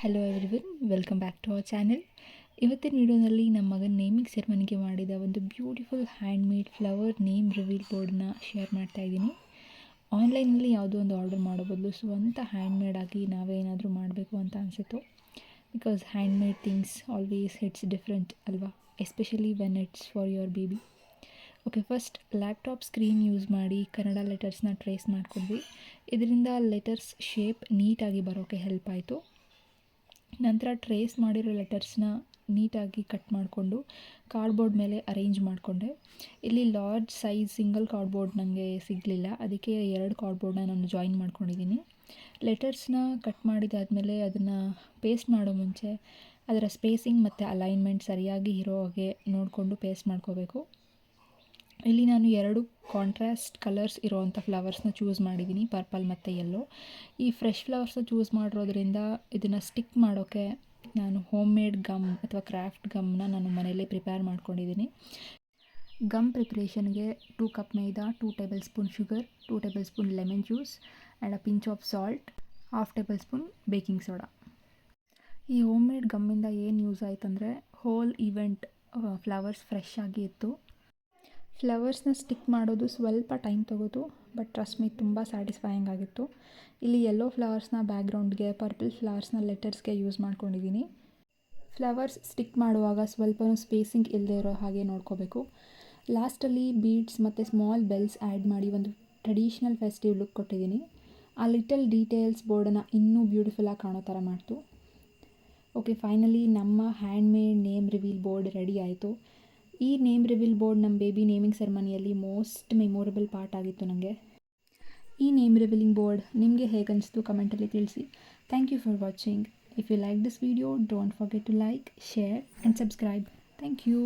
Hello everyone, welcome back to our channel. ಇವತ್ತಿನ ವಿಡಿಯೋನಲ್ಲಿ ನಮ್ಮ ಮಗನ ನೇಮಿಂಗ್ ಸೆರೆಮನಿಗೆ ಮಾಡಿದ ಒಂದು beautiful handmade flower name reveal ಬೋರ್ಡನ್ನ ಶೇರ್ ಮಾಡ್ತಾ ಇದ್ದೀನಿ. ಆನ್ಲೈನಲ್ಲಿ ಯಾವುದೋ ಒಂದು ಆರ್ಡರ್ ಮಾಡೋ ಬದಲು ಸ್ವಂತ ಹ್ಯಾಂಡ್ಮೇಡ್ ಆಗಿ ನಾವೇ ಏನಾದರೂ ಮಾಡಬೇಕು ಅಂತ ಅನಿಸಿತು. Because handmade things always hits different ಅಲ್ವಾ, especially when it's for your baby. Okay, first laptop screen use ಮಾಡಿ ಕನ್ನಡ ಲೆಟರ್ಸ್ನ ಟ್ರೇಸ್ ಮಾಡ್ಕೊಂಡ್ವಿ. ಇದರಿಂದ ಲೆಟರ್ಸ್ ಶೇಪ್ ನೀಟಾಗಿ ಬರೋಕ್ಕೆ ಹೆಲ್ಪ್ ಆಯಿತು. ನಂತರ ಟ್ರೇಸ್ ಮಾಡಿರೋ ಲೆಟರ್ಸ್ನ ನೀಟಾಗಿ ಕಟ್ ಮಾಡಿಕೊಂಡು ಕಾರ್ಡ್ಬೋರ್ಡ್ ಮೇಲೆ ಅರೇಂಜ್ ಮಾಡಿಕೊಂಡೆ. ಇಲ್ಲಿ ಲಾರ್ಜ್ ಸೈಜ್ ಸಿಂಗಲ್ ಕಾರ್ಡ್ಬೋರ್ಡ್ ನನಗೆ ಸಿಗಲಿಲ್ಲ, ಅದಕ್ಕೆ 2 ಕಾರ್ಡ್ಬೋರ್ಡ್ನ ನಾನು ಜಾಯಿನ್ ಮಾಡ್ಕೊಂಡಿದ್ದೀನಿ. ಲೆಟರ್ಸ್ನ ಕಟ್ ಮಾಡಿದಾದಮೇಲೆ ಅದನ್ನು ಪೇಸ್ಟ್ ಮಾಡೋ ಮುಂಚೆ ಅದರ ಸ್ಪೇಸಿಂಗ್ ಮತ್ತು ಅಲೈನ್ಮೆಂಟ್ ಸರಿಯಾಗಿ ಇರೋ ಹಾಗೆ ನೋಡಿಕೊಂಡು ಪೇಸ್ಟ್ ಮಾಡ್ಕೋಬೇಕು. ಇಲ್ಲಿ ನಾನು 2 ಕಾಂಟ್ರಾಸ್ಟ್ ಕಲರ್ಸ್ ಇರೋವಂಥ ಫ್ಲವರ್ಸ್ನ ಚೂಸ್ ಮಾಡಿದ್ದೀನಿ, ಪರ್ಪಲ್ ಮತ್ತು ಯೆಲ್ಲೋ. ಈ ಫ್ರೆಶ್ ಫ್ಲವರ್ಸ್ನ ಚೂಸ್ ಮಾಡಿರೋದ್ರಿಂದ ಇದನ್ನು ಸ್ಟಿಕ್ ಮಾಡೋಕ್ಕೆ ನಾನು ಹೋಮ್ ಮೇಡ್ ಗಮ್ ಅಥವಾ ಕ್ರಾಫ್ಟ್ ಗಮ್ನ ನಾನು ಮನೆಯಲ್ಲೇ ಪ್ರಿಪೇರ್ ಮಾಡ್ಕೊಂಡಿದ್ದೀನಿ. ಗಮ್ ಪ್ರಿಪ್ರೇಷನ್ಗೆ 2 cup maida, 2 tablespoon sugar, 2 tablespoon lemon juice and a pinch of salt, 1/2 tablespoon baking soda. ಈ ಹೋಮ್ ಮೇಡ್ ಗಮ್ಮಿಂದ ಏನು ಯೂಸ್ ಆಯ್ತಂದರೆ ಹೋಲ್ ಈವೆಂಟ್ ಫ್ಲವರ್ಸ್ ಫ್ರೆಶ್ ಆಗಿ ಇತ್ತು. ಫ್ಲವರ್ಸ್ನ ಸ್ಟಿಕ್ ಮಾಡೋದು ಸ್ವಲ್ಪ ಟೈಮ್ ತೊಗೋತು, ಬಟ್ ಟ್ರಸ್ಟ್ ಮೀ ತುಂಬ ಸ್ಯಾಟಿಸ್ಫೈಯಿಂಗ್ ಆಗಿತ್ತು. ಇಲ್ಲಿ ಯೆಲ್ಲೋ ಫ್ಲವರ್ಸ್ನ ಬ್ಯಾಕ್ಗ್ರೌಂಡ್ಗೆ, ಪರ್ಪಲ್ ಫ್ಲವರ್ಸ್ನ ಲೆಟರ್ಸ್ಗೆ ಯೂಸ್ ಮಾಡ್ಕೊಂಡಿದ್ದೀನಿ. ಫ್ಲವರ್ಸ್ ಸ್ಟಿಕ್ ಮಾಡುವಾಗ ಸ್ವಲ್ಪ ಸ್ಪೇಸಿಂಗ್ ಇಲ್ಲದೆ ಇರೋ ಹಾಗೆ ನೋಡ್ಕೋಬೇಕು. ಲಾಸ್ಟಲ್ಲಿ ಬೀಡ್ಸ್ ಮತ್ತು ಸ್ಮಾಲ್ ಬೆಲ್ಸ್ ಆ್ಯಡ್ ಮಾಡಿ ಒಂದು ಟ್ರೆಡಿಷ್ನಲ್ ಫೆಸ್ಟಿವ್ ಲುಕ್ ಕೊಟ್ಟಿದ್ದೀನಿ. ಆ ಲಿಟಲ್ ಡೀಟೇಲ್ಸ್ ಬೋರ್ಡನ್ನು ಇನ್ನೂ ಬ್ಯೂಟಿಫುಲ್ಲಾಗಿ ಕಾಣೋ ಥರ ಮಾಡ್ತು. ಓಕೆ, ಫೈನಲಿ ನಮ್ಮ handmade name reveal board ready ಆಯಿತು. ಈ ನೇಮ್ ರಿವೀಲ್ ಬೋರ್ಡ್ ನಮ್ಮ ಬೇಬಿ ನೇಮಿಂಗ್ ಸೆರೆಮನಿಯಲ್ಲಿ ಮೋಸ್ಟ್ ಮೆಮೊರೇಬಲ್ ಪಾರ್ಟ್ ಆಗಿತ್ತು ನನಗೆ. ಈ ನೇಮ್ ರಿವೀಲಿಂಗ್ ಬೋರ್ಡ್ ನಿಮಗೆ ಹೇಗೆ ಅನಿಸ್ತು ಕಮೆಂಟಲ್ಲಿ ತಿಳಿಸಿ. Thank you for watching. If you like this video, don't forget to like, share and subscribe. Thank you.